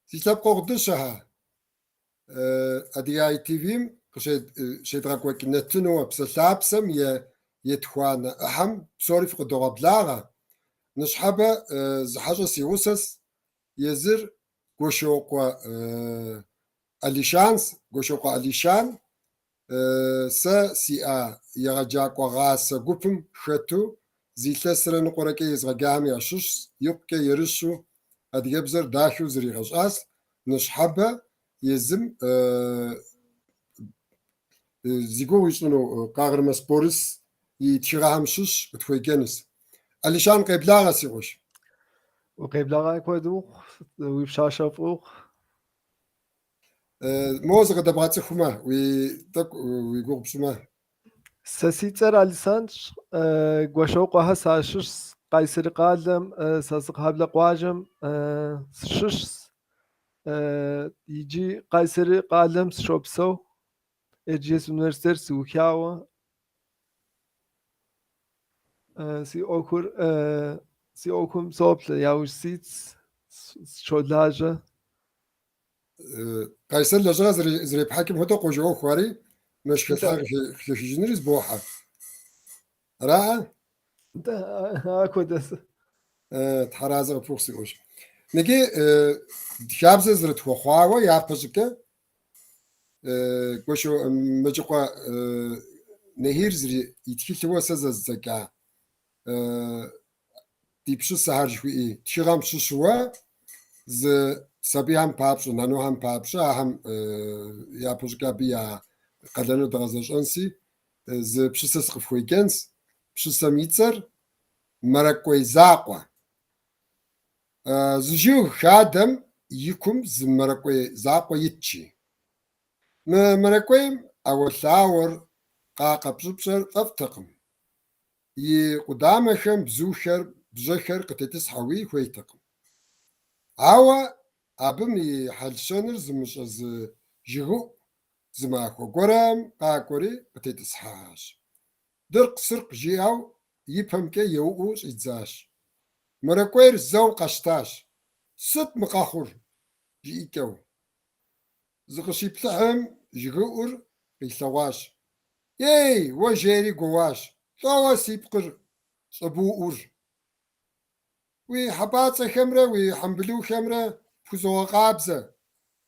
سيتابقو غدشها أدياي تيفيم شيدغاكوا كنتنو بسلابسم يتخوانا أهم بصوري في قدوغا بلاغا نشحبة زحاجة سيوسس يزر غوشوقوا أليشانس غوشوقوا أليشان سا يغجاقوا غاسا غوبم خطو زيتلسرن قرقي يزغاقامي أشوش يبقى يرشو أديابزر داخل زري غشاس نشحبة يزم زيغو يشنو قاغرمس بورس يتشغاهم شش بتويجنس أليشان قبلاغا سيغوش وقبلاغا كودوخ ويبشاشا فوق موزغ دبغاتي خما ويغوغ بسما ساسيتر أليسانش غوشوقو هسا شش قايسر قادم ساسق هبلا قواجم شش يجي قايسر قادم شوبسو إرجيس أونيفرسيتر سوكاوا سي أوكور سي أوكم صوبل ياوش سيتس شودلاجة قيصر لجرا زري بحاكم هدو قوجو خواري مش كتحق في جنريز بوحة راه انت هاكو دس تحرازة فوقسي وش نجي شابز زرت خواوا يا بزكه قوشو مجقوا نهير زري يتكي وسز الزكاه ديبشو سهر شوي تشيغام شوا ز سبي هم بابشو نانو هم بابشو هم يا بوشكا بيا قدنو دغزش انسي ز بشسس خفويكنس بشسا ميتر مركوي زاقوا زجو خادم يكم ز مركوي زاقوا يتشي مركوي او ثاور قاقا بشبشر طفتقم قدامهم بزوخر بزخر قتيتس حوي خويتقم عوا أبم يحلشنر زمش از جهو زماكو قرام قاكوري قتيتس حاش درق سرق جياو يفهم كي يوقوش إتزاش مركوير زو قشتاش ست مقاخور جيكو زغشي بلحم جهور بيثواش ياي وجيري قواش ثواسي بقر صبوور وي حباطة خمرة وي حنبلو خمرة فوزو قابزة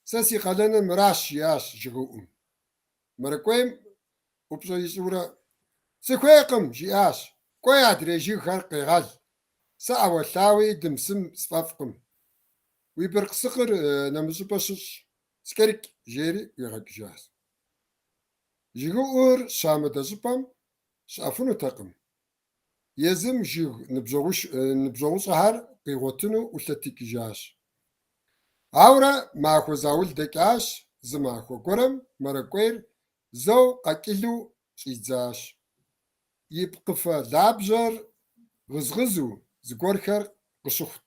ساسي قلنا مراش ياش جهوم مركويم وبصو يسورة سكويقم جياش كوي أدريجي خرق غال ساعة وثاوي دمسم صفافقم ويبرق سقر نمزو بشش سكرك جيري ويغاك جاس جهور شامة زبام شافونو تقم يزم جيغ نبزوش هار قيغوتنو وثتيك جاش عورة ماخو زاول دكاش زماخو قرم مرقوير زو قاكيلو شيزاش يبقفا لابجر غزغزو زغورخر قشخت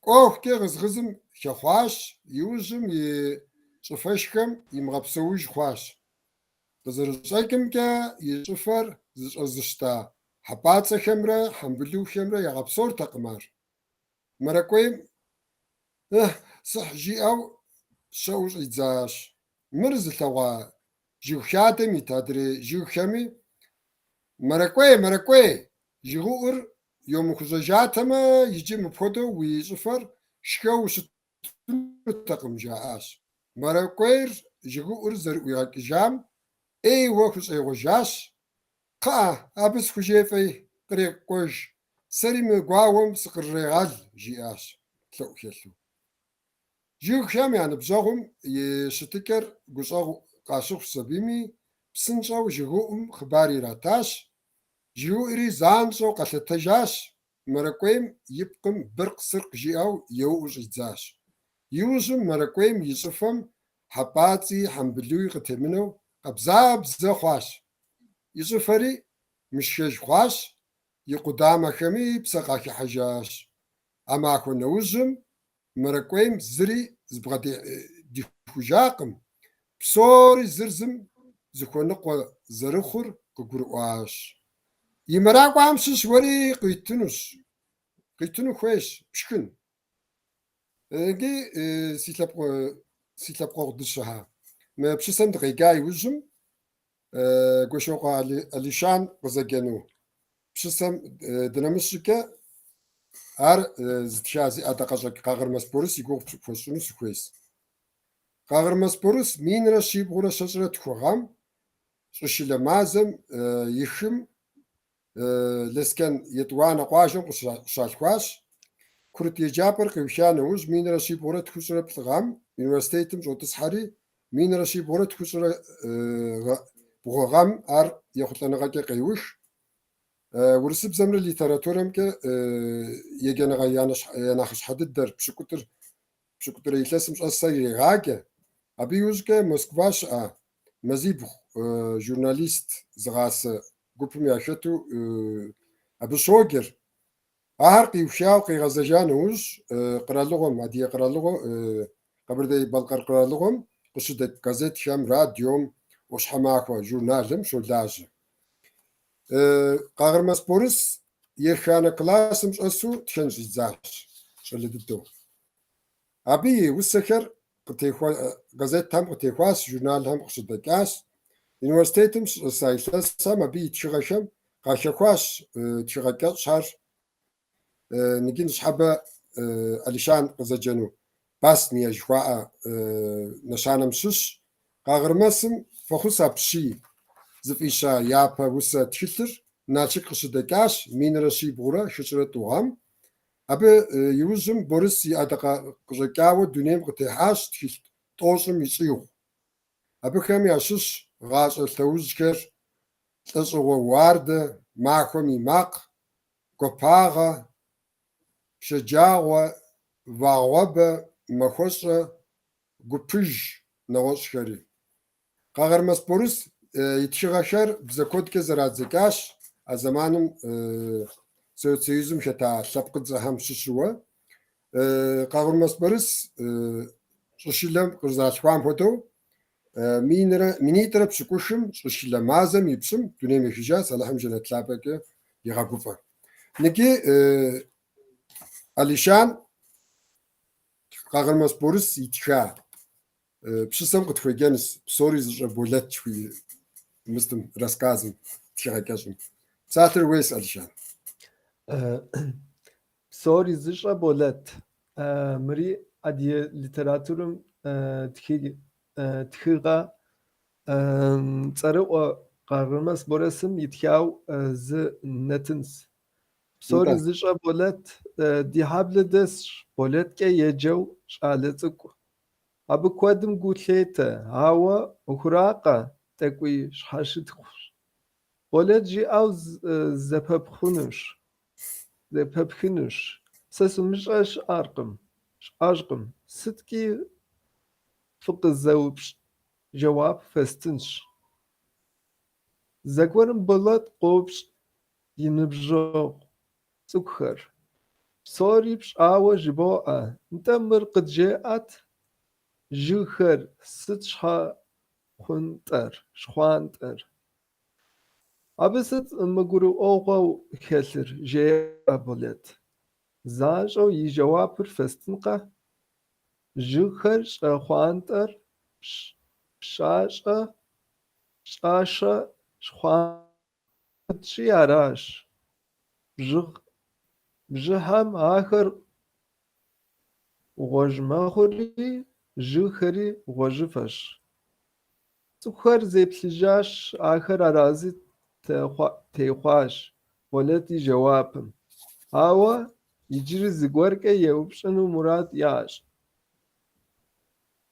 قوخ كي غزغزم خخواش يوجم يشفشكم يمغبسوج خواش بزرشاكم كا يشفر زشتا حباطة خمرة حنبلو خمرة يغبصور تقمار مرقويم صح جي أو شوش إتزاش مرز ثوا جيو خاتمي تادري جيو خمي مرقوي جيغور يوم خزجاتما يجي مبودو ويصفر شكو تقم جاءاش مرقوير جيغور زر ويغاك جام اي وخص اي وجاش قا أبس خجيفي قريق قوش سري مقاوم سقريغال جياش تلو خيلو جيو خيام يعني بزاغم يشتكر قصاغ قاشوخ سبيمي بسنجاو جيغوم خباري راتاش جيو إري زانسو قلتجاش مرقويم يبقم برق سرق جياو يوج إتزاش يوجم مرقويم يصفم حباتي حنبلوي قتمنو قبزاب زخواش يصفري مشكش خواش يقدام خمي بسقاكي حجاش أما أكون نوزم مرقويم زري زبغدي دي خجاقم بصوري زرزم زكونقوا زرخر كقرواش يمراقو أمسس وري قيتنو خويش بشكن جي سيلابقو دشها ما بشسم دقيقاي وجم قشوقا اليشان قزاجانو بشسم دنامشكا ар зытшази адакъэщӏэ къагъырмэс борыс и гугъу пхуэсщӏыну сыхуейс. Къагъырмэс борыс минрэ щибгъурэ щэщӏрэ тхугъэм щӏыщылэ мазэм и хым Лэскэн етӏуанэ къуажэм къыщалъхуащ. Курыт еджапӏэр къиуха нэужь минрэ щибгъурэ тхущӏрэ плӏыгъэм университетым щӏотӏысхьэри минрэ щибгъурэ тхущӏрэ бгъугъэм ар ехъулӏэныгъэкӏэ къеух. Урысыбзэмрэ литературэмкӏэ еджэныгъэ я нэхъыщхьэ дыдэр пщыкӏутӏрэ илъэсым щӏэсыр ирегъаджэ. Абы иужькӏэ Москва щыӏэ Мэзибгъу журналист зыгъасэ гупым яхэту абы щогэр. Ахэр къиухауэ къигъэзэжа нэужь къэралыгъуэм, Адыгэ къэралыгъуэм, Къэбэрдей-Балкъэр къэралыгъуэм къыщыдэт газетхэм, радиом, ӏуащхьэмахуэ журналым щолажьэ. Къагъырмэс борыс еханэ классым щӏэсу тхен щӏидзащ щӏалэ дыдэу. Абы и усэхэр газетхэм къытехуащ, журналхэм къыщыдэкӏащ. Университетым щыӏыса илъэсам абы и тхыгъэхэм къалъэхуащ тхыгъэ кӏэщӏ ар Нигин щхьэбэ Алишан къызэджэну Басния жыхуаӏэ нэщанэм щыщ. Къагъырмэсым фӏэхъус апщий зыфӏища япэ усэ тхылъыр Налшык къыщыдэкӏащ минрэ щибгъурэ шыщӏрэ тӏугъэм. Абы иужьым борыс и ӏэдакъэ къыщӏэкӏауэ дунейм къытехьащ тхылъ тӏощӏым и щӏигъу. Абыхэм ящыщ гъащӏэ лъэужьхэр лӏэщӏыгъуэ уардэ, махуэм и макъ, гуапагъэ, шэджагъуэ, вагъуэбэ, махуэщӏэ, гупыж нэгъуэщӏхэри. Къагъырмэс борыс и тхыгъэхэр бзэ куэдкӏэ зэрадзэкӏащ а зэманым Советсоюзым хэта лъэпкъыдзэхэм щыщууэ. Къагъырмэс борыс щӏыщылэм къызэралъхуам хуэдэу минитӏрэ пщыкӏушым щӏыщылэ мазэм и пщӏым дунейм ехыжащ, Алыхьым жэнэт лъапӏэкӏэ игъэгуфӏэ. Ныкӏи Алишан Къагъырмэс борыс итха пщысэм къытхуеджэнщ псори зыщӏэ болэт мыстым рассказым тхыгъэ кӏэщӏым. Псалъэр уейс, Алишан. Псори зыщӏэ болэт. Мыри Адыгэ литературэм тхыгъэ цӏэрыӏуэ Къагъырмэс борысым итхауэ зы нэтынс. Псори зыщӏэ болэт ди хьэблэ дэсщ, болэткӏэ еджэу щӏалэ цӏыкӏу. Абы куэдым гу лъетэ, ауэ ӏуэхуракъэ, тӏэкӏуи щхьэщытхъущ. Болэт жиӏэу зэпэпхынущ. Сэ сымыщӏэ щыӏэщкъым. Сыткӏи фыкъызэупщӏ, жэуап фэстынщ. Зэгуэрым болэт къопщ и ныбжьэгъу цӏыкӏухэр. Псори пщӏауэ жыбоӏэ: «НтӀэ мыр къыджеӏэт, жыгхэр сыт щхъуантӏэр?» Абы сыт мыгурыӏуэгъуэу хэлъыр, жеӏэ болэт. Занщӏэу и жэуапыр фэстынкъэ: жыгхэр щӏэхъуантӏэр пщащэ щхъуантӏщи аращ. Бжьыхьэм ахэр гъуэжь мэхъури, жыгхэри гъуэжьыфэщ. Цӏыкӏухэр зеплъыжащ, ахэр арази техъуащ болэт и жэуапым. Ауэ иджыри зыгуэркӏэ еупщӏыну мурад яӏэщ.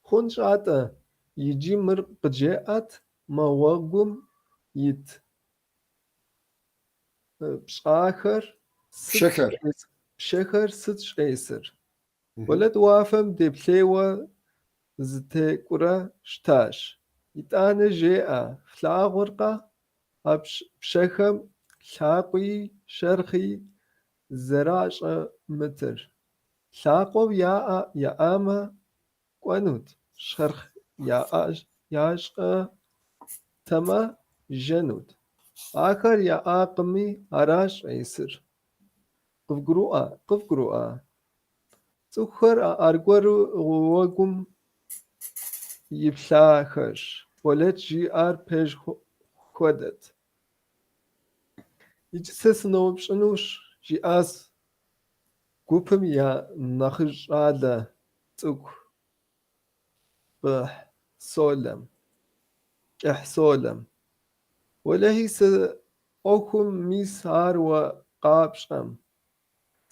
Хъунщ атӏэ, иджы мыр къыджеӏэт, мы гъуэгум ит пщэхэр сыт щӏесыр? Болэт уафэм деплъейуэ зытекӏуэрэ щытащ. ИтӀанэ жеӏэ: флъагъуркъэ а пщэхэм лъакъуи шэрхъи зэращӏэмытыр? Лъакъуэу яӏамэ кӏуэнут, шэрхъ ящӏэмэ жэнут. Ахэр яӏакъыми, аращ щӏесыр. Къывгурыӏуа. цӀыхухэр аргуэру уэгум иплъахэр. Болэт жиӀар пэж хуэдэт. Иджы сэ сыноупщӀынущ, жиӀащ гупым я нэхъыжь щӀалэ цӀыкӀу КӀыхь-солэм. Уэлэхьи, сэ Ӏуэхум мис ар уэ къапщӀэм.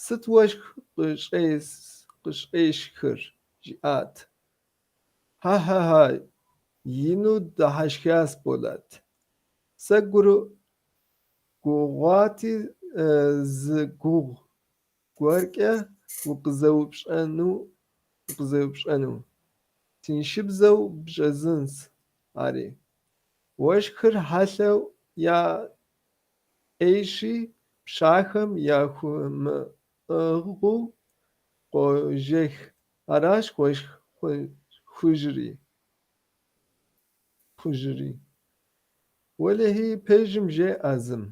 Сыт уэшх къыщӀещхыр? Жиӏат. Хьэ-хьэ-хьэ, ину дыхьэшхащ Болэт. Сэ гугъуати, зы гугъу гуэркӀэ укъызэупщӀэну. Тыншыбзэу бщӀэзынщ, ари. Уэшхыр хьэлъэу яӀейщи, пщахэм яхуэмыӀыгъыу къожэх. Аращ уэшх хужьри. Уэлэхьи, пэжым жеӀэ зым: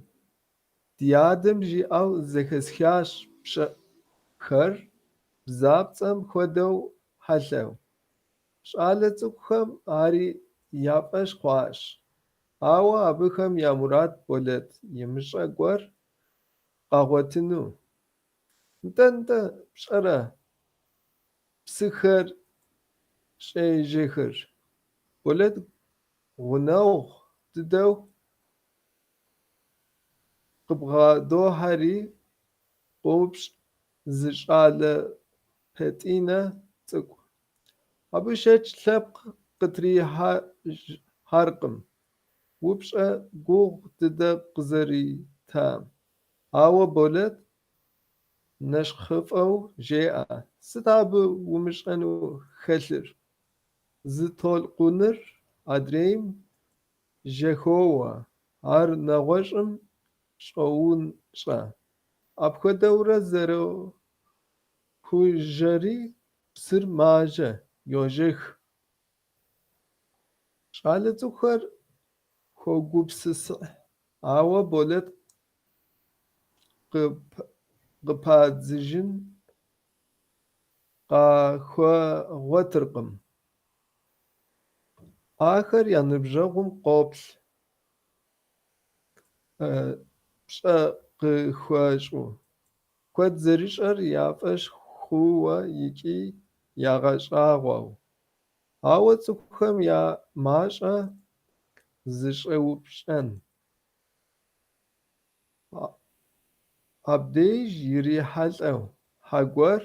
ди адэм жиӀэу зэхэсхащ пщӀэхэр, бзапцӀэм хуэдэу хьэлъэу. ЩӀалэ цӀыкӀухэм ари яфӀэщ хъуащ. Ауэ абыхэм я мурад Болэт имыщӀэ гуэр къагъуэтыну. НтӀэ-нтӀэ пщӀэрэ псыхэр щӀежьэхыр? Болэт гъунэгъу дыдэу къыбгъэдохьэри, къопщ зы щӀалэ пэтӀинэ цӀыкӀу. Абы шэч лъэпкъ къытрихьэркъым, упщӀэ гугъу дыдэ къызэритам. Ауэ Болэт нэщхъыфӀэу жеӀэ: сыт абы умыщӀэну хэлъыр? Зы толъкъуныр адрейм жьэхоуэ, ар нэгъуэщӀым щӀоунщӀэ. Апхуэдэурэ зэрохужьэри, псыр мажэ, йожэх. ЩӀалэ цӀыкӀухэр хогупсысыхь, ауэ Болэт къыпадзыжын къахуэгъуэтыркъым. Ахэр я ныбжьэгъум къоплъ, пщӀэ къыхуэщӀу. Куэд зэрищӀэр яфӀэщ хъууэ икӀи ягъэщӀагъуэу. Ауэ цӀыкӀухэм я мащӀэ зыщеупщӀэн. Абдеж ирихьэлӀэу хьэ гуэр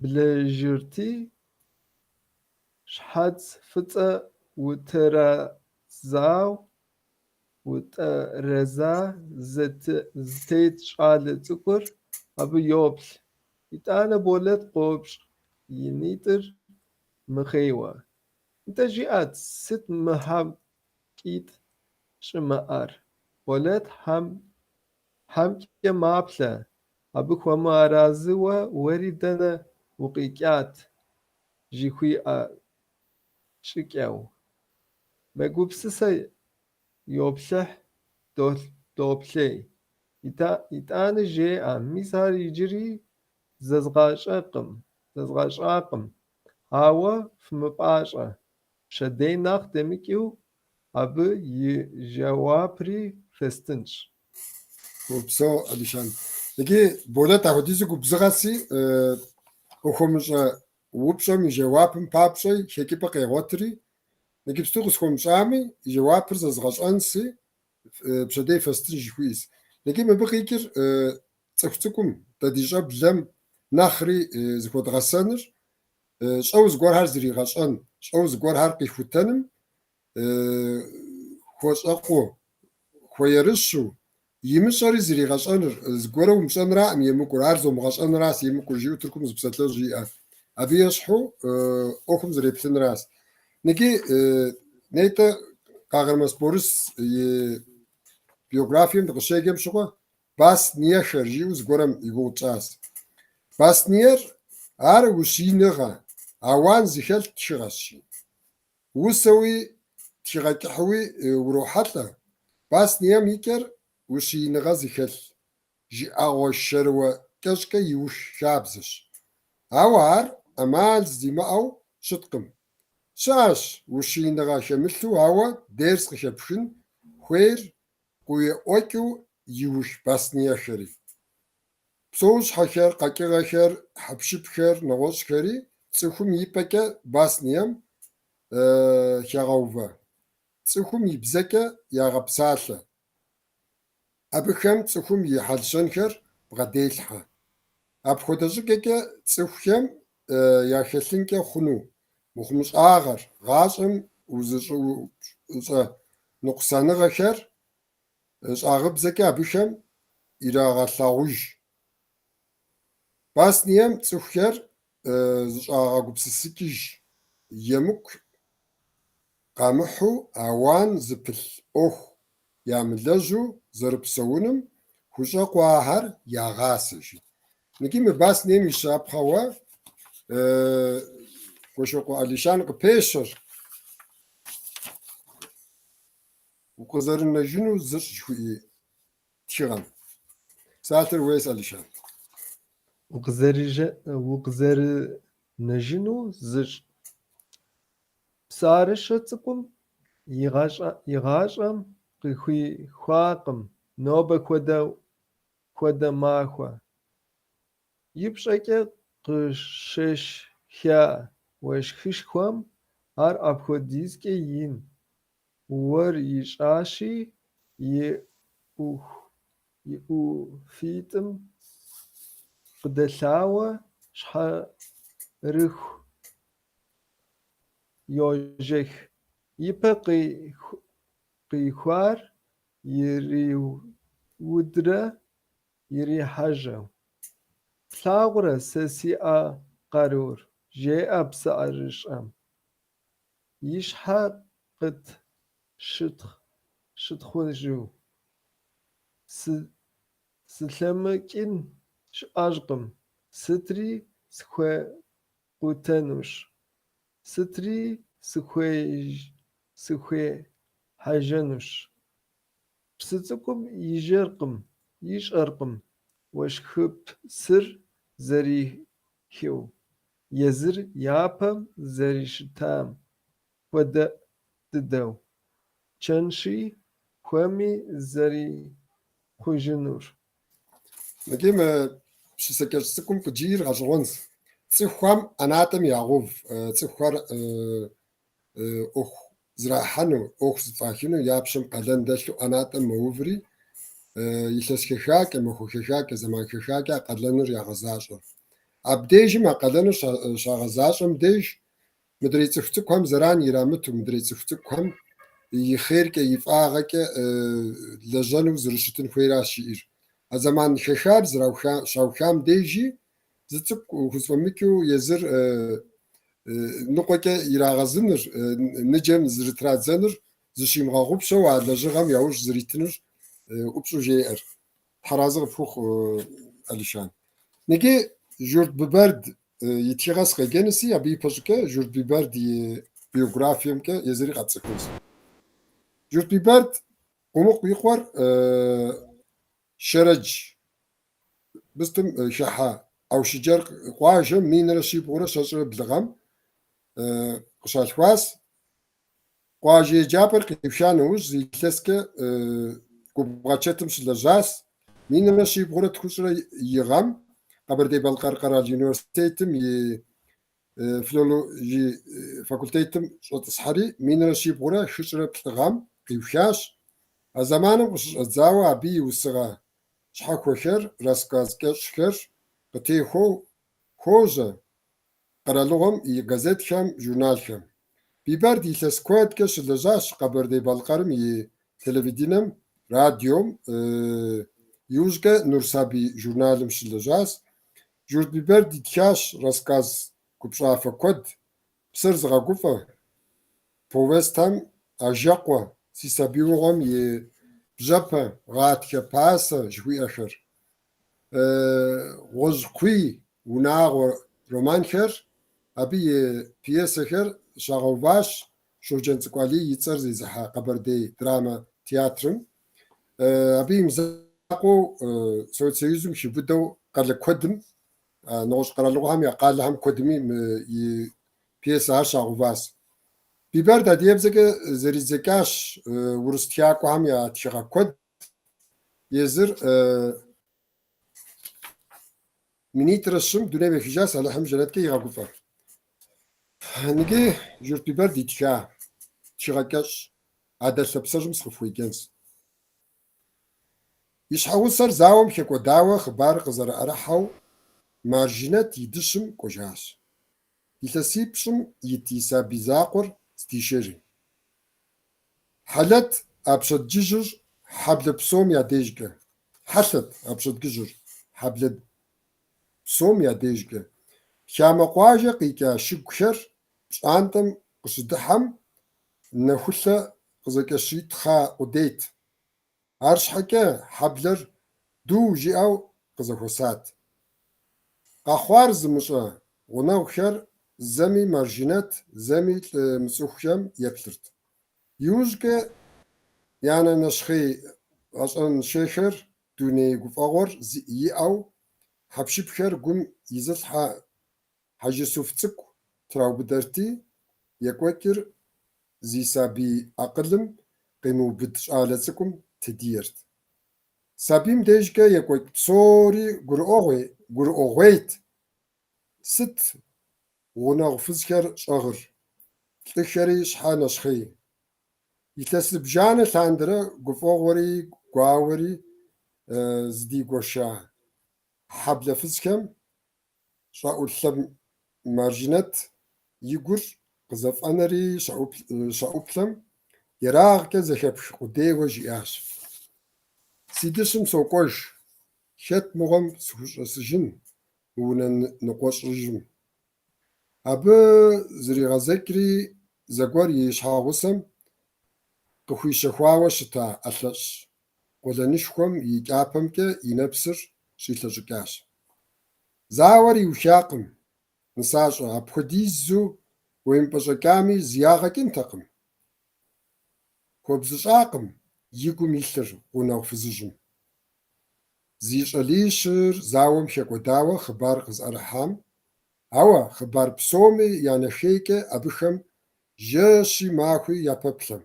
блэжырти, щхьэц фӀыцӀэ утэрэза зытет щӀалэ цӀыкӀур абы йоплъ. ИтӀанэ Болэт къопщ, и нитӀыр мыхъейуэ. НтӀэ жиӀэт, сыт мы хьэмкӀитӀ щӀымыӀэр? Болэт хьэмкӀэ маплъэ. Абы хуэмыарэзыуэ уэри дэнэ укъикӀат, жыхуиӀэ щӀыкӀэу. Мэгупсысэ йоплъыхь, доплъей. ИтӀанэ жеӀэ: мис ар иджыри зэзгъащӀакъым. Ауэ фымыпӀащӀэ, пщэдей нэхъ дэмыкӀыу, абы и жэуапри фестынщ. Гупсэу Алишан. Иги Болэт апхуэдизу губзыгъэси, къыхуэмыщӀэ упщӀэм и жэуапым папщӀэ хэкӀыпӀэ къегъуэтри, иджыпсту къысхуэмыщӀами, и жэуапыр зэзгъэщӀэнси, пщэдей фэстын жыхуиӀэс. Иги мыбы къикӀыр цӀыху цӀыкӀум дадищӀэблэм нэхъри зыхуэдгъэсэныр, щӀэу зыгуэрхэр зригъэщӀэн, щӀэу зыгуэрхэр къихутэным, хуэщӀэкъуу, хуеерыщу, имыщӀэри зригъэщӀэныр, зыгуэрэ умыщӀэнраӀым емыкӀур, ар зумыгъэщӀэнращ емыкӀур жиӀэу Тыркум зыпсэлъэщӀ жиӀэ. Абы ещхьу Ӏуэхум зэреплъынращ. Ныги нетӀэ Къагъырмэс Борис и биографием дыкъыщеджэм щыгъуэ Басниехэр жиӀэу зыгуэрэм игугъутщӀащ. Басниер ар ущииныгъэ, ауан зыхэлъ тхыгъэщи. Усэуи тхыгъэкӀыхьууи урохьэлӀэ. Баснием и кӀэр ущииныгъэ зыхэлъ жыӀэгъуэ шэрыуэ кӀэщӀкӀэ иух хабзэщ. أوار أمال زيما أو شتقم شاش وشينغا شملتو هوا ديرس خشبشن خوير قوي أوكو يوش باسنيا شري بسوش حشر قاكي خير حبشب خير نغوش خيري تسوخم يبكا باسنيام شاغوفا تسوخم يبزكا ياغبسالة أبخم تسوخم يحلشن خير بغديلحا أبخدزكا تسوخم ياخلنكا خنو مخمس آغر غاشم وزشو نقصانغا خير أغبزكا أبخم إراغالاوج باسنيام تسوخر زشاغاغبسسكيج يمك قامحو أوان زبل أوخ ياملجو زربسونم خوشا قواهر ياغاسج نجيم باسنيم يشاب خوا خوشا قواليشان قبيشر وقزرنا جنو زرش شوي تشغم ساتر ويس أليشان وقزر نجنو زر بسارشة تقوم يغاشم قخوي خواقم نوبة كودا ماخوا يبشاكي قشش خيا وشخش خوام هر أبخوديزكي ين ور يشاشي يو فيتم قدلاوة شحرخ يوجخ يبا قيخوار يري ودرا يري حاجة بلاغرة سسيئة قارور جاء بسعرشام يشحق قد شتخوجو سلمكين شأجقم ستري سخوي قوتنوش ستري سخوي حاجنوش بستكم يجرقم يشأرقم وشخب سر زري خيو يزر يابم زري شتام ودا ددو چنشي خوامي زري خوجنور نجيم بسسكرسكم كجير غجونز تسخوام أناتم يعوف تسخوار أخ زراحنو أخ زفاحنو يابشم قلن دشلو أناتم موفري يلس خشاك مخو خشاك زمان خشاك قلنر يا غزاشر أبديج ما قلنر شاغزاشم ديج مدري تفتكم زران يرامتو مدري تفتكم يخيرك يفاغك لجنو زرشتن خويرا شير زمان خشار زراو شاوخام ديجي زتك وخصومكيو يزر نقوك يراغزنر نجم زرترات زنر زشيم غاغوب شو على لجغم ياوش زريتنر وبشو جير حرازغ فوق الشان نجي جورد ببرد يتيغاس خجنسي أبي بشكة جورد ببرد بيوغرافيوم كه يزري قاتسكوز جورد ببرد قمق بيخور شرج بستم شحا أو شجر قواجم مين رشي بورا شجر بلغم قشاشواس قواجي جابر قيفشانوز زي تلسكة قبغاتشتم شلجاس مين رشي بورا تخسر يغم قبر دي بالقرقرة يونيورسيتم فلولوجي فاكولتيتم شوط صحري مين رشي بورا خسر بلغم قيفشاش زمانم قش الزاوة بي وسغا شحاكو خير راسكاز كش خير قتي خوزة قرالوغم يغازيت خام جورنال خام بيبرد يلسكواد كش لجاش قبر دي بالقرم تلفزيونم راديوم يوزغا نورسابي جورنالم شلجاس جورد بيبرد يتخاش راسكاز كبشافة كود بسرز غاقوفا بوستام أجاقوا سيسابيوغم بجابا غات كباسا جوي أخر غزقوي وناغو رومان خير أبي بيس خير شاغوباش شو جنسكوالي يتصر زي زحا قبر دي دراما تياترم أبي مزاقو سويت سيزم شبدو قال كودم نغش قرالوهم يا قال لهم كدمي بيسا شاغواس بيبر دا ديبزك زريزكاش ورستياكوهم يا تشيغا كود يزر منيت رسم دوني بفجاس على هم جلتك يغاقوفا نجي جور بيبر دي تشيغا كاش عدل سبسجم سخفوي جنس يشحوصر زاوم حكو داوة خبار قزر أرحو مارجنات يدشم كوجاش يتسيبشم يتيسا بيزاقر ستيشيري حلت أبشد جيجر حبل بسوم يا ديجك حلت أبشد جيجر حبل بسوم يا ديجك شاما قواجة قيكا شكشر بشانتم قصدحم نخلة قزكشيت خا قديت عرش حكا حبلر دو جيأو قزخوسات قاخوار زمشا ونوخر زمي مارجينات زمي مسوخشم يبلرت يوزك يعني نشخي عشان شيخر دوني قفاغور يأو حبشي بخير قم يزل حاجة سوفتك تراو بدرتي يكوكر زي سابي أقلم قيمو بدشالتكم تديرت سابيم ديجكا يكوك بصوري قرأوغويت ست ونغفزكر شغر تخري شحال شخي يتسب جانا ثاندرا قفوغوري قواوري زدي قوشا حبل فزكم شاول ثم مارجنت يقر قزف أنري شاوب ثم يراغ كزخبش قدي وجياش سيدسم سوقوش شت مغم سجن ونن نقوش رجم أبا زري غزكري زقور يشحاوسم قخوي شخواوة شتا أثلش ولنشكم يجابم كي ينبسر شيتلجكاش زاور يوشاقم نساشا أبخديزو وينبشكامي زياغة كنتقم كوبزشاقم يقوم يلر ونوفزجم زيش أليشر زاوم شكوداوة خبار قز أرحام أوا خبار بسومي يعني خيكي أبخم جاشي ماخوي ياببلم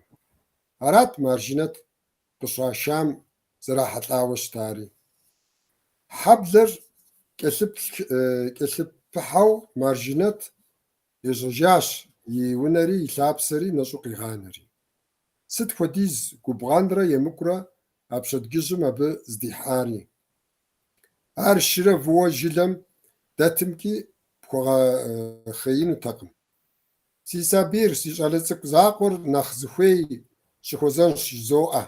أرات مارجنت قشاشام زراحة لاوش تاري حبلر كسب بحو مارجنت يزجاش يونري يلابسري نشوقي غانري ست خديز كوبغاندرا يمكرا أبشد جزم أب زديحاري أرشرة فوا جلم داتمكي بخوا خيين تقم سيسابير سيجالتك زاقور نخزخوي شخوزان شزوء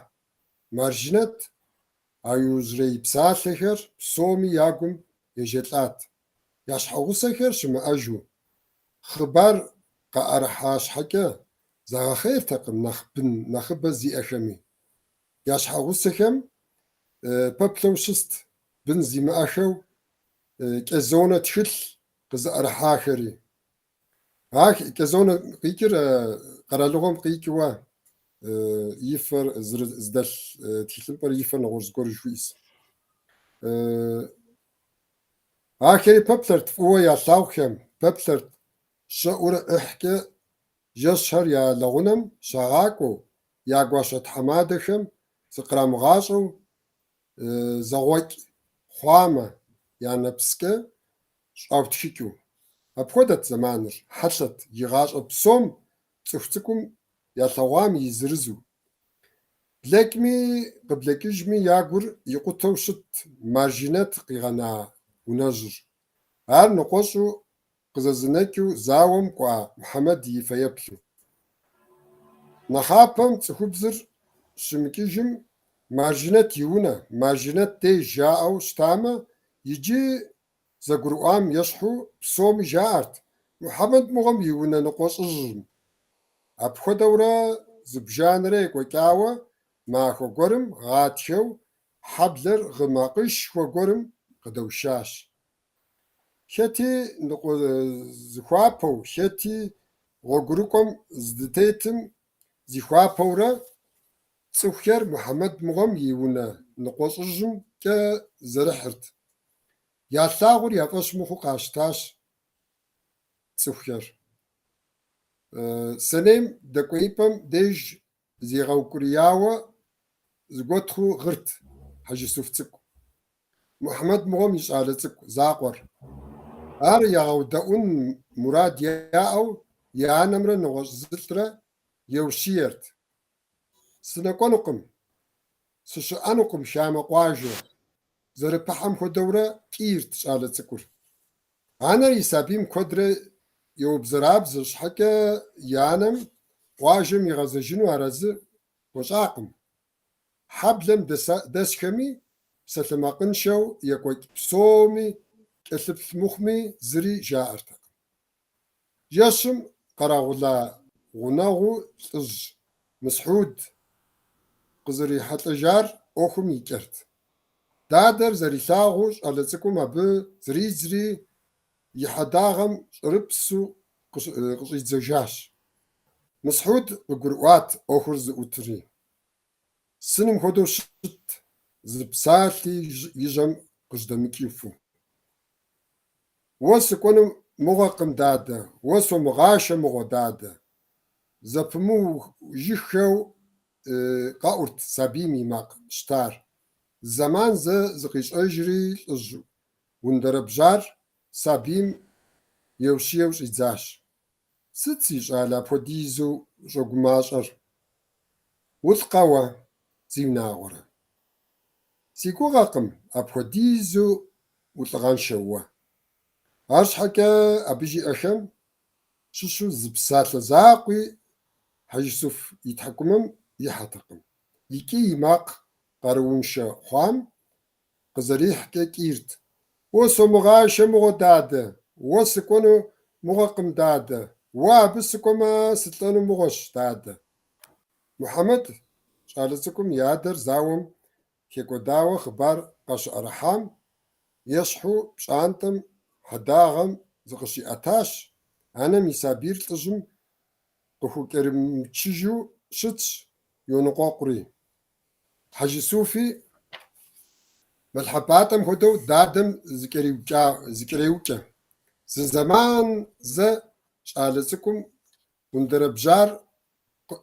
مارجنت أيوزري بسالخر سومي ياقم يجلات ياشحوسخر شما أجو خبر قارحاش حكا زغا خير تقم نخبة زي أخمي ياشحوسخم بابلو شست بن زي ما أخو كزونة تخل قز أرحاخري هاك كزونة قيكر قرالوغم قيكوا يفر زدل تخلم بر يفر نغوز قور جويس هاكي بابلرت فوا يا لاوخم بابلرت شاور احكي جشهر يا لغنم شغاكو يا قواشة حمادخم سقرام غاشو زغوك خواما يا نبسكه شاو تشيكو أبخدت زمانر حشت يغاش بسوم تفتكم يا ثوام يزرزو بلاكمي قبلكجمي ياقر يقطو شت مارجينات قيغانا ونجر هار نقوشو قزازنكيو زاوم قوا محمد يفيبلو نخابم تخبزر شمكيجم مارجينات يونا مارجينات تي جاءو شتاما يجي زقرؤام يشحو بسوم جارت محمد مغم يونا نقوش الجم أبخو دورا زبجان ريك وكاوة ما خو قرم غاتشو حبلر غماقش خو قرم قدوشاش شتي نقو زخوابو شتي غقرقم زدتيتم زخوابو را تسوخير محمد مغم يونا نقوش الجم كزرحرت ялъагъур яфӏэщ мыхъуу къащтащ цӏыхухэр. Сэнейм дэкӏуеипӏэм деж зигъэукӏурияуэ зыгуэтхъу гъырт Хьэжы Исуф цӏыкӏу. Мухьэмэд мыгъуэм и щӏалэ цӏыкӏу закъуэр. Ар ягъэудэӏун мурад яӏэу и анэмрэ нэгъуэщӏ зылӏрэ еущиерт. Сынэкӏуэнукъым, сыщыӏэнукъым хамэ къуажэ. Зэрыпыхьэм хуэдэурэ кӏийрт щӏалэ цӏыкӏур. Анэр и сабийм куэдрэ еубзэрабзэ щхьэкӏэ и анэм къуажэм игъэзэжыну арэзы хуэщӏакъым. Хьэблэм дэсхэми псалъэмакъыншэу екӏуэкӏ псоми кӏэлъыплъ мыхъуми зыри жаӏэртэкъым. Жэщым къэрэгъула гъунэгъуу лӏыжь Мысхьуд къызэрихьэлӏэжар ӏуэхум икӏэрт. Дадэр зэрилъагъуу щӏалэ цӏыкӏум абы зридзри и хьэдагъэм щӏырыпсу къыщӏидзэжащ. Мысхьуд къыгурыӏуат ӏуэхур зыӏутри. Сыным хуэдэу щыт, зы псалъи и жьэм къыжьдэмыкӏыфу. Уэ сыкӏуэну мыгъуэкъым, дадэ, уэ сомыгъашэ мыгъуэ, дадэ. Зэпымыужыххэу къэӏурт сабийм и макъ щтар. Зэман зэ зыкъищӏэжри лӏыжь ундэрэбжьар сабийм еущиеу щӏидзащ. Сыт си щӏалэ апхуэдизу щӏэгумащӏэр? Улӏкъэ уэ, зи унагъуэрэ? Си гугъэкъым апхуэдизу улӏыгъэншэ уэ. Арщхьэкӏэ абы жиӏэхэм щыщу зы псалъэ закъуи Хьэжы Исуф и тхьэкӏумэм ихьэртэкъым. Икӏи и макъ къарууншэ хъуам къызэрихькӏэ кӏийрт. Уэ сомыгъашэ мыгъуэ, дадэ, уэ сыкӏуэну мыгъуэкъым, дадэ, уэ абы сыкӏуэмэ сылӏэну мыгъуэщ, дадэ. Мухьэмэд щӏалэ цӏыкӏум и адэр зауэм хекӏуэдауэ хъыбар къащыӏэрыхьам ещхьу пщӏантӏэм хьэдагъэм зыкъыщиӏэтащ. Анэм и сабийр лӏыжьым къыхукӏэрымычыжу щытщ, йоныкъуэкъури. Хьэжы Исуфи мэлъхьэпӏатӏэм хуэдэу дадэм зыкӏэреукӏэ. Зы зэман зэ щӏалэ цӏыкӏум ундэрэбжьар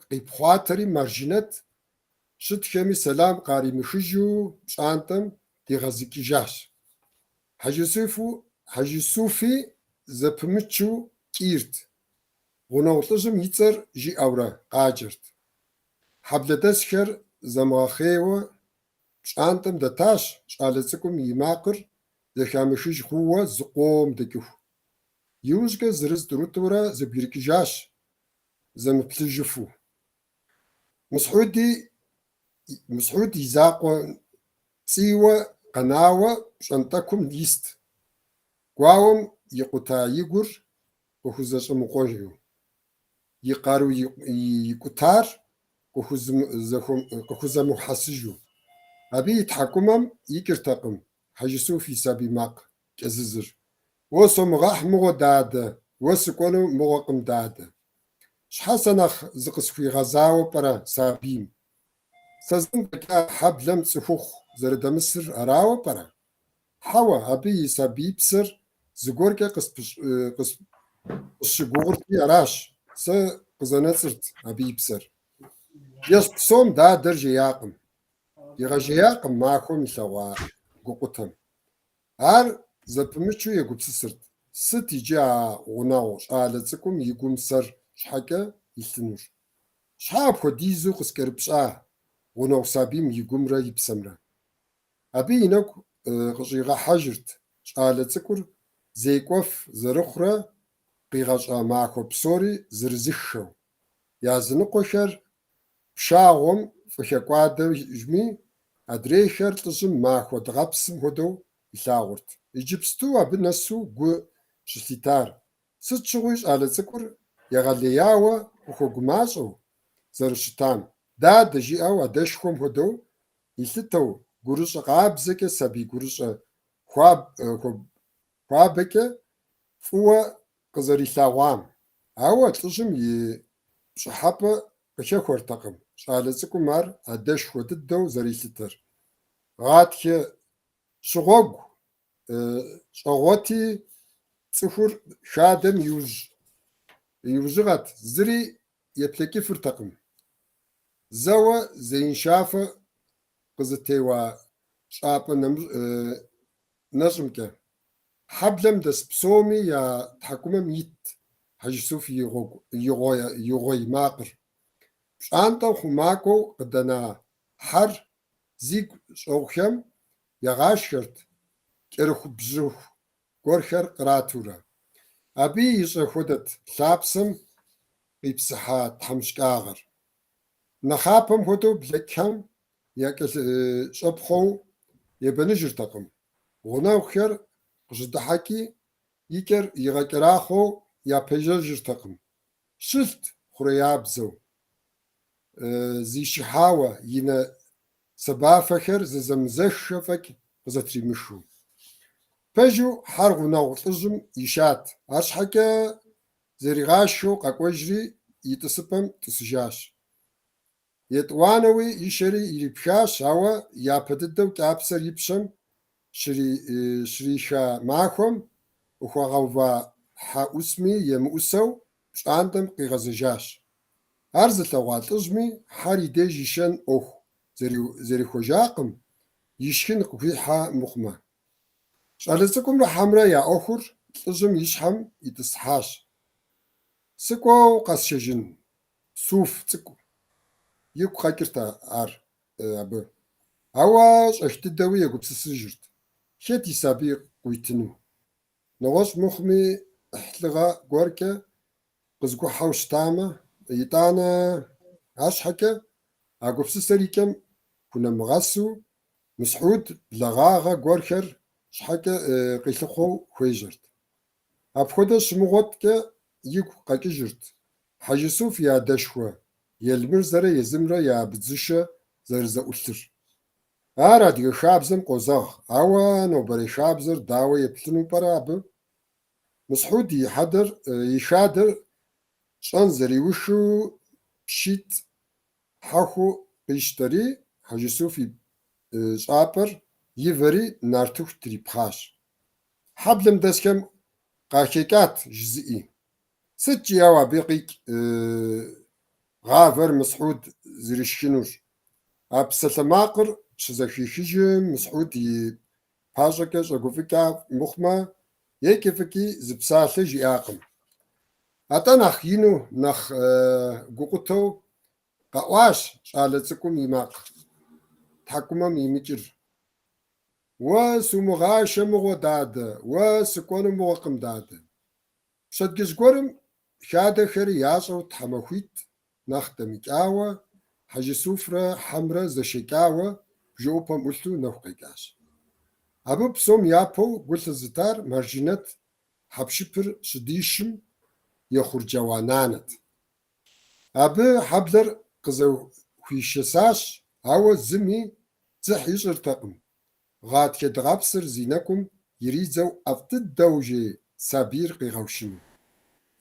къипхъуатэри маржынэт щытхэми сэлам къаримыхыжу пщӏантӏэм дигъэзыкӏыжащ. Хьэжы Исуфи зэпымычу кӏийрт. Гъунэгъу лӏыжьым и цӏэр жиӏэурэ къаджэрт. Хьэблэдэсхэр зэмыгъэхъейуэ пщӏантӏэм дэтащ. Щӏалэ цӏыкӏум и макъыр зэхамыхыж хъууэ зы къоуэм дэкӏыху. Иужькӏэ зырыз тӏурытӏыурэ зэбгрыкӏыжащ, зэмыплъыжыфу. Мысхьуд и закъуэ цӏийуэ къэнауэ пщӏэнтӏэкум ист. Гуауэм икъута и гур къыхузэщӏэмыкъуэжу, и къару икъутар къыхузэмыхьэсыжу. Абы и тхьэкӏумэм икӏыртэкъым Хьэжы Исуф и сабий макъ кӏэзызыр. Уэ сомыгъэхь мыгъуэ, дадэ, уэ сыкӏуэну мыгъуэкъым, дадэ. Щхьэ сэ нэхъ зыкъысхуигъэзауэ пӏэрэ сабийм? Сэ зым дэкӏа хьэблэм цӏыхухъу зэрыдэмысыр арауэ пӏэрэ? Хьэуэ, абы и сабий псэр зыгуэркӏэ къысщыгугъырти аращ сэ къызэнэцӏырт абы и псэр. Ещхь псом дадэр жеякъым. Игъэжеякъым махуэм илъэгъуа гукъутэм. Ар зэпымычу егупсысырт сыт иджы а гъунэгъу щӏалэ цӏыкӏум и гум сэр щхьэкӏэ илъынур. Щхьэ апхуэдизу къыскӏэрыпщӏа гъунэгъу сабийм и гумрэ и псэмрэ? Абы и нэгу къыщӏигъэхьэжырт щӏалэ цӏыкӏур зекӏуэф зэрыхъурэ къигъэщӏа махуэ псори зырызыххэу. Языныкъуэхэр пшагъуэм фӏыхэкӏуадэжми, адрейхэр лӏыжьым махуэ дгъэпсым хуэдэу илъагъурт. Иджыпсту абы нэсу гу щылъитар. Сыт щыгъуи щӏалэ цӏыкӏур егъэлеяуэ къыхуэгумащӏэу зэрыщытам, дадэ жиӏэу адэшхуэм хуэдэу илъытэу гурыщӏэ къабзэкӏэ сабий гурыщӏэ хуабэкӏэ фӏыуэ къызэрилъэгъуам. Ауэ лӏыжьым и пщӏыхьэпӏэ къыхэхуэртэкъым щӏалэ цӏыкӏум ар адэшхуэ дыдэу зэрилъытэр. Гъатхэ щыгъуэгу شغوتي صفر شادم يوجغت زري يتلكي فرتقم زوا زين شافة قزتيوا شابة نجمك حبلم دس بسومي يا تحكم ميت حاج سوف يغوي ماقر شانتا خماكو قدنا حر زيك شوخم يغاشرت كرخ بزوخ غورخر قراتورا أبي يشخودت لابسم بيبسحا تحمشكاغر نخابم هدو بلكهم ياك شبخو يبنجر تقم غناوخر قجدحكي يكر يغاكراخو يا بيجر تقم شلت خريابزو زي شحاوة ينا سبافخر زمزشفك قزتري مشو بيجو حرغو ناغطزم يشات أشحكا زريغاشو قاكوجري يتسبم تسجاش يتوانوي يشري يبشاش هوا يابددو كابسر يبشم شريشا معكم وخواغوفا حا اسمي يمؤسو شاندم قيغزجاش أرز لغوات أزمي حاري ديجي شن أوخ زري خجاقم يشكن قفيحة مخمة شالسكم لحمرا يا أخر تزم يشحم يتسحاش سكو قاسشجن سوف تسكو يكو خاكرتا ار أبو أواش أشتدوي يقول تسجرت شتي سابيق قويتنو نغوش مخمي احتلغا قوركا قزقو حوش تاما يطانا عاش حكا أقول سريكم كنا مغاسو مسعود بلغاغا قوركر شحكا قيلخو خويجرت أبخودا شمغوتكا يكو قاكجرت حاجة سوف يا دشوا يلمر زرا يزمرا يا بتزشا زرزا أولتر أراد يشابزم قوزاغ أوا نوبري شابزر داوا يبتنو برابو مسعود يشادر شانزري وشو شيت حاخو قيشتري حاجة سوفي شابر يفري نارتوخ تريبخاش حبلم دسكم قاكيكات جزئي ست ياوا بيقيك غافر مسعود زريشكنوش أبسلماقر شزاكيشيجم مسعود باشكا شاكوفيكا مخما يكفكي زبسالة جياقم أتا نخ ينو نخ قوقتو قواش شالتسكم يماق تحكمم يمجر وسمغاش مغو داد وسكون مغقم داد شدقش قرم شادة خري ياسو تحمخويت نخ دميكاوا حاجة سوفرة حمرة زشيكاوا جوبا ملتو نوقيكاش أبو بسوم يابو قلت زتار مرجنت حبشبر شديشم يخور جوانانت أبو حبلر قزو خيشساش أو زمي زحيش ارتقم غاد كدغابسر زينكم يريزو أفتد دوجي سابير قيغوشم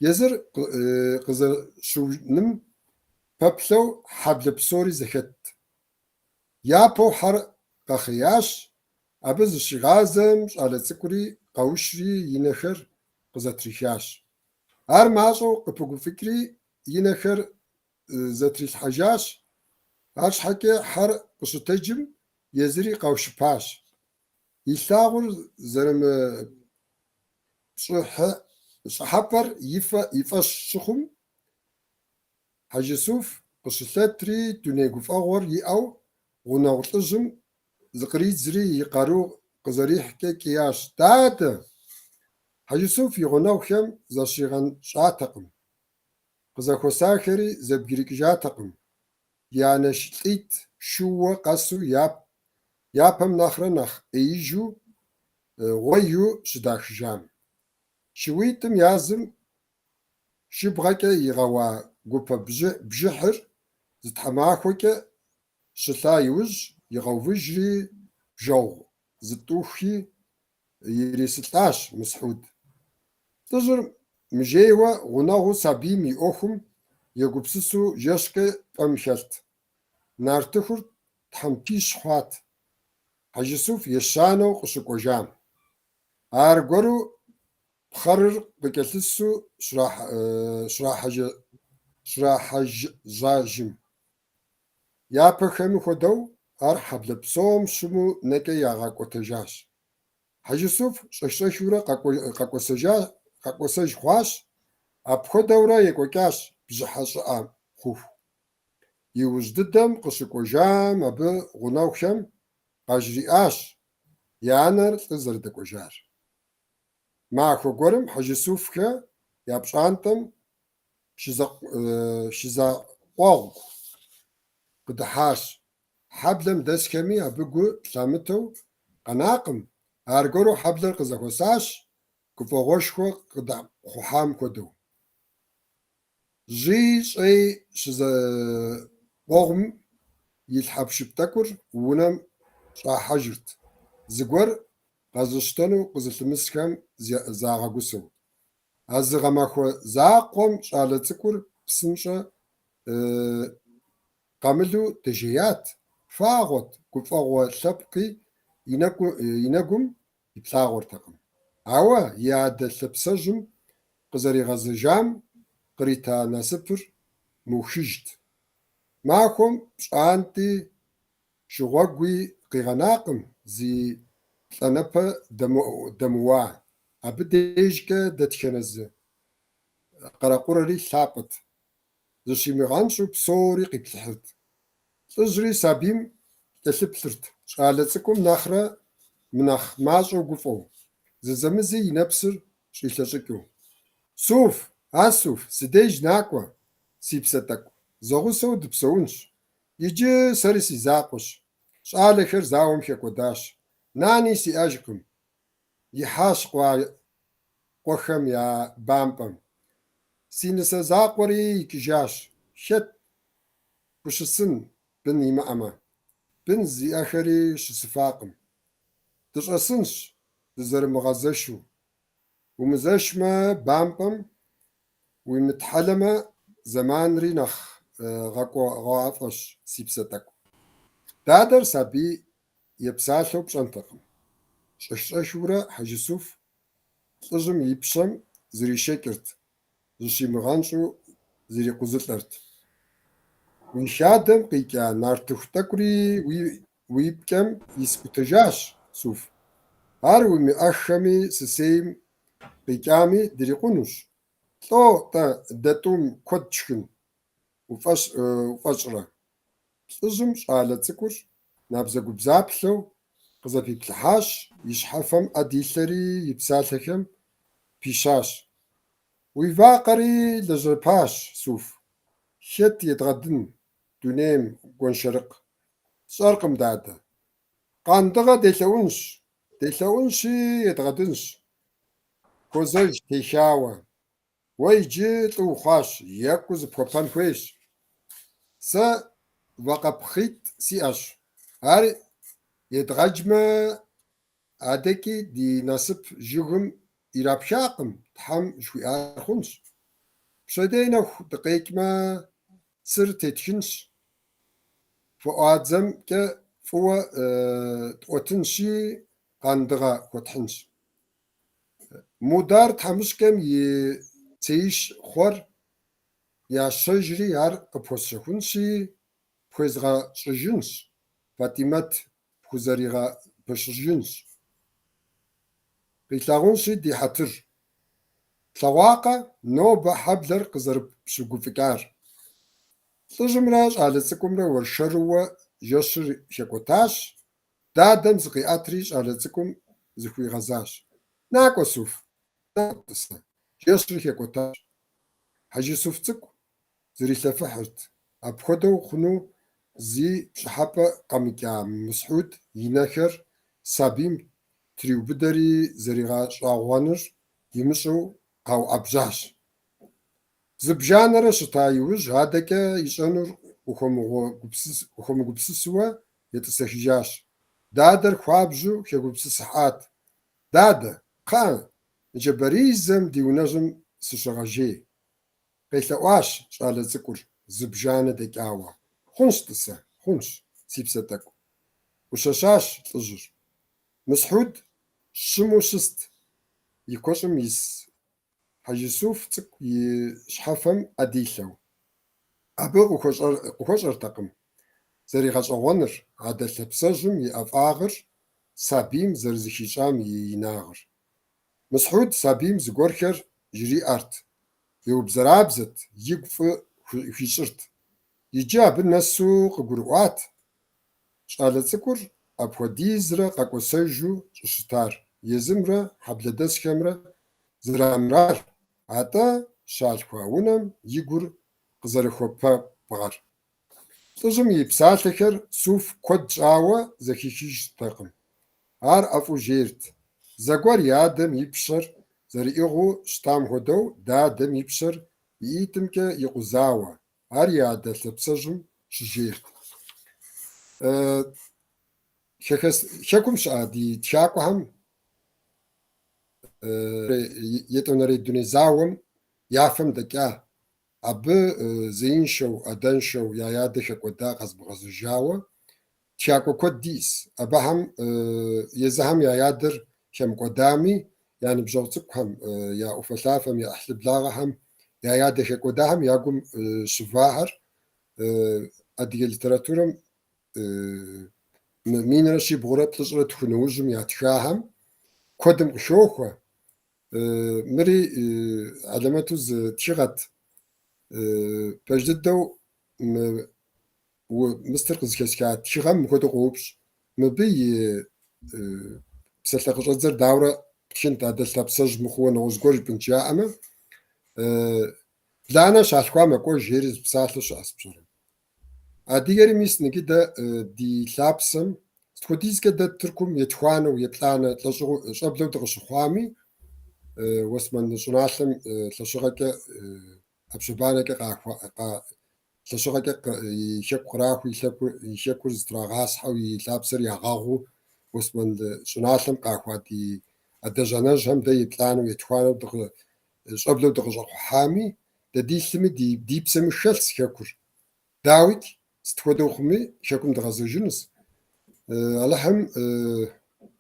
يزر قزر شونم بابلو حبل بسوري زخت يابو حر قخياش أبز شغازم على سكري قوشري ينخر قزتريشاش هر مازو قبقو فكري ينخر زتريش حجاش هرش حكي حر قشتجم يزري قوش باش يلاغر زرم صحبر يفش شخم حاجة سوف قشتاتري تنيقو فاغور يأو ونغطجم زقريت زري يقارو قزري حكي كياش تاتا حاجة سوف يغناو خم زاشيغان شاتقم قزاكو ساخري زبجريك جاتقم يعني شليت شو قاسو يابم نخ ايجو غيو شداخ جام شويتم يازم شبغاكا يغوا قوبا بجحر زتحماخوكا شلا يوج يغوجري جو زتوخي يريسلتاش مسحود تجر مجيوة غناغو سابيمي أخم يقبسسو جشك أمشلت نارتخر تحمتيش خوات حاجسوف يشانو قشكو جام аргору пхъэрыр къыкӏэлъысу щрахьэжьажьым. Япэхэми хуэдэу ар хьэблэ псом щыму нэкӏэ ягъэкӏуэтэжащ. Хьэжь Исуф щӏэх-щӏэхыурэ къэкӏуэсэж хъуащ, апхуэдэурэ екӏуэкӏащ бжьыхьэ щӏыӏэ хъуху. Иужь дыдэм къыщыкӏуэжам абы гъунэгъухэм къажьриӏащ и анэр лӏы зэрыдэкӏуэжар. Махуэ гуэрым Хьэжь Исуфхэ я пщӏантӏэм щызакъуэгъу къыдыхьащ. Хьэблэм дэсхэми абы гу лъэмытэу къэнакъым, аргуэру хьэблэр къызэхуэсащ, гуфӏэгъуэшхуэ къыдэхъухьам хуэдэу. Жьый щӏей щызэкъуэгъум и лъхьэпшып тӏэкӏур унэм щӏахьэжырт, зыгуэр къэзыщтэну къызылъымысхэм загъэгусэу. А зы гъэмахуэ закъуэм щӏалэ цӏыкӏур псынщӏэ къэмылу дэжеят, фагъуэт, гуфӏэгъуэ лъэпкъи и нэгум иплъагъуэртэкъым. Ауэ и адэ лъэпсэжьым къызэригъэзэжам кърита насыпыр мыухыжт. Махуэм пщӏантӏи щыгъуэгуи къигъэнакъым зи лӏэнэпэ дэмыуа. Абы дежкӏэ дэтхэнэ зы къарэкъурэри лъапӏэт. Зыщимыгъэнщӏу псори къиплъыхьырт. Лӏыжьри сабийм кӏэлъыплъырт, щӏалэ цӏыкӏум нэхърэ мынэхъ мащӏэу гуфӏэу, зэзэмызи и нэпсыр щӏилъэщӏыкӏыу. Суф, Суф, си деж накӏуэ, си псэ тӏэкӏу, зэгъусэу дыпсэунщ. Иджы сэри си закъуэщ. Щӏалэхэр зауэм хэкӏуэдащ. Нани сиӏэжкъым. Ихьащ къуэхэм я бампӏэм. Си нысэ закъуэри икӏыжащ. Хэт хущысын бын имыӏэмэ? Бын зиӏэхэри щысыфакъым. Дыщӏэсынщ дызэрымыгъэзэшу. Умызэшмэ бампӏэм, уимытхьэлэмэ зэманри нэхъ гъэкъуафӏэщ, си псэ тӏэкӏу. Дадэр сабий епсалъэу пщӏэнтэкъым. Щӏэх-щӏэхыурэ Хьэжь Исуф лӏыжьым и пщэм зрищэкӏырт, зыщимыгъэнщӏу зрикъузылӏэрт. Уи хадэм къикӏа нартыху тӏэкӏури уи пкӏэм исӏутэжащ, Суф. Ар уимыӏэххэми сысейм къикӏами дрикъунущ. ЛӀо-тӀэ дэтӀум куэд шхын, уфӀэщӀрэ? ЛӀыжьым щӀалэ цӀыкӀур набзэгубзаплъэу къызэпиплъыхьащ, и щхьэфэм Ӏэ дилъэри и псалъэхэм пищащ. Уи вакъэри лэжьэпащ, Суф. Хэт едгъэдын дунейм гуэншэрыкъ? СщӀэркъым, дадэ. Къандыгъэ делъэӀунщи едгъэдынщ. Хуозэж техауэ. Уэ иджы лӀы ухъуащ, екӀуу зыпхуэпэн хуейщ. Сэ вакъэпхъитӀ сиӀэщ. Ар едгъэджмэ, адэкӀи ди насып жыгым ирапхакъым, Тхьэм жыхуиӀар хъунщ. Пщэдей нэху дыкъекӀмэ, цыр тетхынщ. ФӀыӀуадзэмкӀэ фӀыуэ тӀуэтынщи, къандыгъэ хуэтхьынщ. Мудар тхьэмыщкӀэм и цеищ хъуэр ящэжри, ар къыпхуэсщэхунщи, пхуезгъэщӀыжынщ. Фатимэт пхузэригъэпыщыжынщ. Къилъагъунщи ди хьэтыр. Плъэгъуакъэ нобэ хьэблэр къызэрыпщыгуфӀыкӀар. ЛӀыжьымрэ щӀалэ цӀыкӀумрэ уэршэрууэ жэщыр хэкӀуэтащ. Дадэм зыкъиӀэтри щӀалэ цӀыкӀум зыхуигъэзащ. НакӀуэ, Суф, накӀуэ тӀысэ, жэщыр хэкӀуэтащ. Хьэжь Исуф цӀыкӀу зрилъэфыхьырт. Апхуэдэу хъуну зи пщӀыхьэпӀэ къэмыкӀа Мысхьуд и нэхэр сабийм триубыдэри зэригъэщӀэгъуэныр имыщӀэу къауӀэбжьащ. Зыбжанэрэ щыта иужь адэкӀэ ищӀэнур къыхуэмыгупсысыуэ етӀысэхыжащ. Дадэр хуабжьу хегупсысыхьат. Дадэ, кхъыӀэ, ниджэбаризэм ди унэжьым сыщыгъэжей. КъелъэӀуащ щӀалэ цӀыкӀур зыбжанэ дэкӀауэ. Хъунщ, тӀысэ, хъунщ, си псэ тӀэкӀу. Ущэщащ лӀыжьыр. Мысхьуд щыму щыст. يكوشم يس حاج يوسف تك يشحفم أديلو أبو وخوشر تقم زري غشغونر عاد لبسجم يأفاغر سابيم زرزخيشام يناغر مسحود سابيم زغورخر جري أرت يوبزرابزت يقف خيشرت يجاب النسو قبروات شالت سكر أبوديزرا قاكوسيجو شتار يزمرا حبلدس كامرا زرامرار عطا شالخواونم يقر قزرخوبا بغر تجم يبسالتكر سوف كود جاوة زكيكيش تاقم ار أفو جيرت زاقوار يادم يبشر زريقو شتام هدو دادم يبشر ييتمك يقوزاوة ار يادة لبسجم شجيرت شكم شادي تشاكو هم يتونري دوني زاوم يافم دكا أب زين شو أدن شو يا يادك كودا قصب غزجاوة تشاكو كوديس أبهم يزهم يا يادر شم قدامي يعني بجوتك هم يا أفلافهم يا أحلب لاغهم يا يادك كوداهم ياقوم شفاهر أدي لتراتورم مين رشي بغرات تجرى تخنوجم يا تشاهم كودم شوخة مري علامته تشغت بجددو ومستر قزكاسكات تشغم كودو قوبش مبي بسلطة زر دورة كنت هذا الثابسج مخون وزجوج بنتيا أما لانا شالخوا مكو جيرز بسالش أسبشر أديجري ميس نجدا دي ثابسم تخديز كده تركم يتخوانو يطلعنا تلاشو شابلو تغشخوامي واسمن شناخم تلاشوغاك أبشبانك قا تلاشوغاك يشك قراخ يشك زتراغاس حو يلابسر يغاغو واسمن شناخم قاخواتي أدجانج هم ده يطلعنا يتخوانو تغ شابلو تغشخوامي دي سمي دي بسمي شلس كاكور داويت ستخدو خمي شكم دغازوجنس اللهم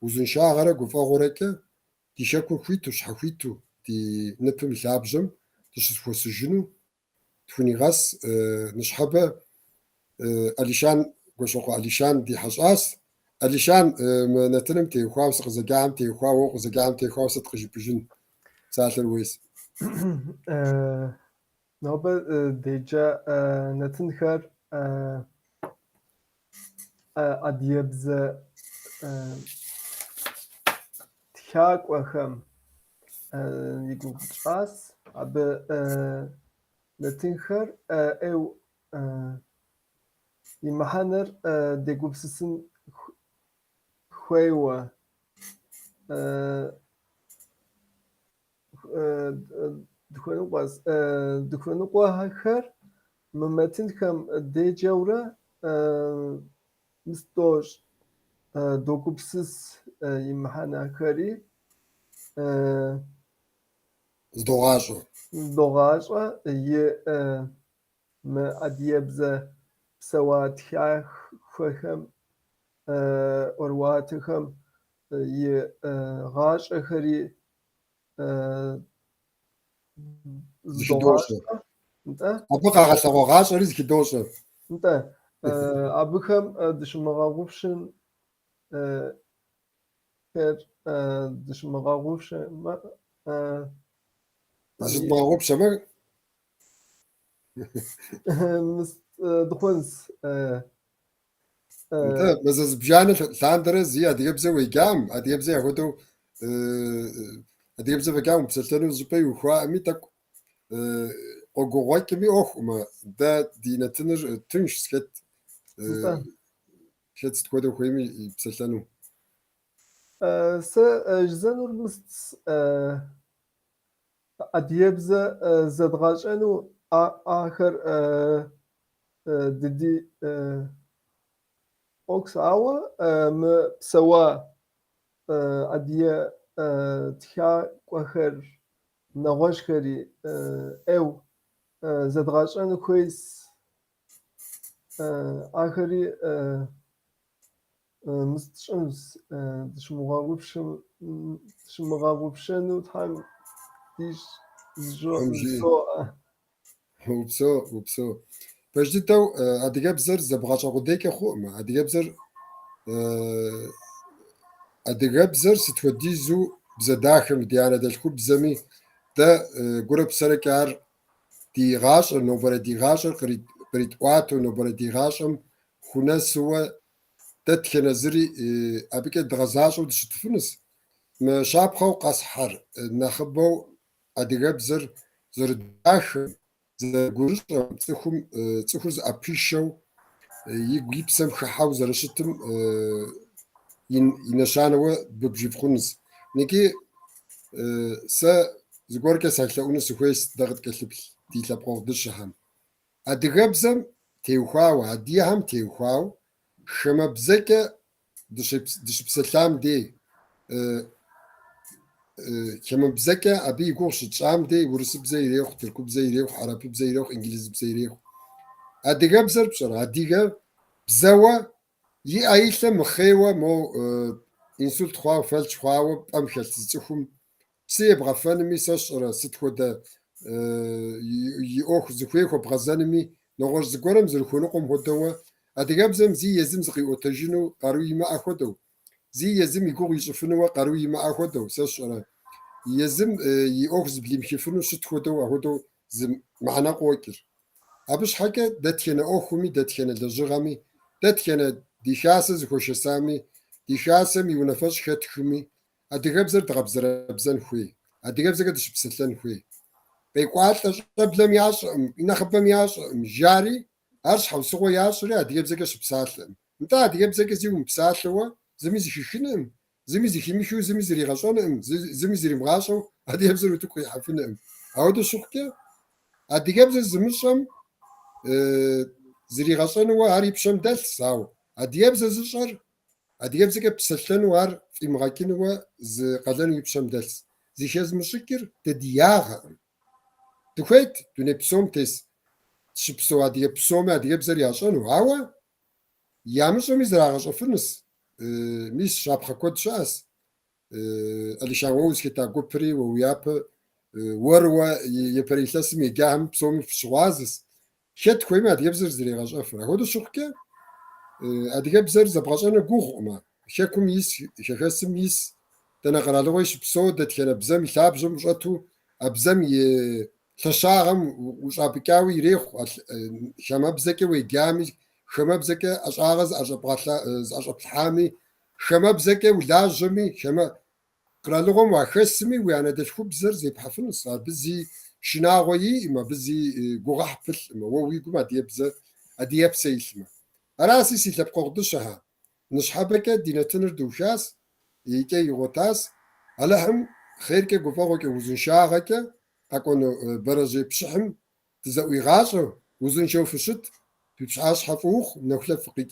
وزن شاغرة قفا غوركا دي شاكو خويتو شحويتو دي نبم لابجم تشتفو سجنو تفوني غاس نشحبة أليشان قوشوكو أليشان دي حشاس أليشان نتنم تي خواوس قزقام تي خواو قزقام تي خواوس تقجي بجن ساعة الويس نوبة ديجا نتنخر أديبز تشاك وخم يقول بجاس أب نتنخر أو يمحنر ديقوب سسن خويوة دخونو قوهر ممتن خم دي جورة مستوش دوكوبسس يمحنا خري زدوغاشو دوغاشا ي ما أديبزة سوات خم أرواتخم ي غاش خري زكدوشو دوغاشا انت أبقى غسغوغاشو رزكي دوشو انت أبخم دشمغاغوفشن خير دشمغاغوفشن زد مغوب شمال دخونس انت بس بجانب ثاندرز زي اديبزا ويقام اديبزا يهودو اديبزا ويقام بسلطنو زبي وخوا اميتك قوغوغوي كمي اوخما دا دينتنر تنش سكت انت شت تكودو خويمي بسلطنو س جزانور مست أديبزا زدغاشانو آخر ددي أوكس عوا سوا أديا تخا آخر نغاش خري أو زدغاشانو كويس آخري مستشمس دشمغاوبشنو تايم ديش حمجي زو وبسو فجدتو أديجابزر زبغاشا غديك خو ما أديجابزر أديجابزر ستوديزو بزداخم ديانا دالكو بزمي دا جروب سركار دي غاشر نوبرا دي غاشر قريت واتو نوبرا دي غاشم خونا سوا تتخنا زري أبيك دغزاشو دشتفنس ما شابخو قصحر نخبو أديجابزر زرداخ زغورش تخم تخوز أبيشو يجيبسم خحاو زرشتم ينشانوا ببجيفخونس نيكي سا زغوركا ساكلاونس خويس دغت كلب دي لابقو دشهم أدغبزم تيوخاو هديهم تيوخاو خما بزكا دشبسلام دي كما بزكا أبي يقوش تشام دي ورس بزي ريخ تركو بزي ريخ عربي بزي ريخ إنجليزي بزي ريخ أدغبزر بشرا أدغب بزوا ي أيشة مخيوة مو إنسولت خواو فلش خواو أمخل تزخم سيب غفانمي ساشرا ستخودا يأخ زخويخو بغزانمي نغوش زقورم زرخونقم هدوا أدغبزم زي يزم زغي أوتاجينو قاروي ما أخدو زي يزم يقوغ يشوفنوا قاروي ما أخدو ساشرا يزم يأخذ بليمشيفنو ستخودا أخدو زم معنا قوكر أبش حكا داتينا أخومي داتينا لجغامي داتينا ديشاسة زخوش سامي ديشاسة يونفش خاتخمي أدغبزر دغبزر بزن خوي أدغبزر قدش بسلن خوي بيقوات لجبلم ياش إنخبم ياش جاري أرش حوسقو ياش ري أدغبزر قدش بسالن نتا أدغبزر قدش يوم بسالوا زمي زي خشنم زمي زي خيميشو زمي زي غشانم زمي زي مغاشو أدغبزر وتكو يحفنم أودو شوكي أدغبزر زمشم زري غشان وهاري بشم دل ساو أدغبزر زشر أدغبزر بسلن وهار في مغاكين و ز قدن يبشم دلس زي شاز مشكر تدياغ تخيت توني بسوم تس شبسو أدغ بسوم أدغبزر ياشان وهاوا يامشو مزراغش أفنس ميس شابخ كود شاس اللي شاووز كتا قبري وياب وروا يبريلسم يجاهم بسوم في شوازس شت خويما أدغبزر زري غاش أفرا هودو شوكي أدغبزر زبغاشان قوغ شاكم يس شاكاسم يس تنقرا لويش بسودة كان بزم ثابجم جاتو أبزم تشاغم وشابكاوي يريخ شما بزكي ويجامي شما بزكي أشعرز أشعب حامي شما بزكي ولاجمي شما قرا لهم وخسمي وأنا دشكو بزر زي بحفن صار بزي شناغوي إما بزي قوغح بل إما ويقوم أديب سيسما راسي سيتلب قردشها نشحبك دينتنر دوشاس يكي يغوتاس علىهم خيرك قفاغك وزن شاغك أكون برجي بشحم تزوي غاشو وزن شوف شت بشعاش حفوخ نخلف فقيك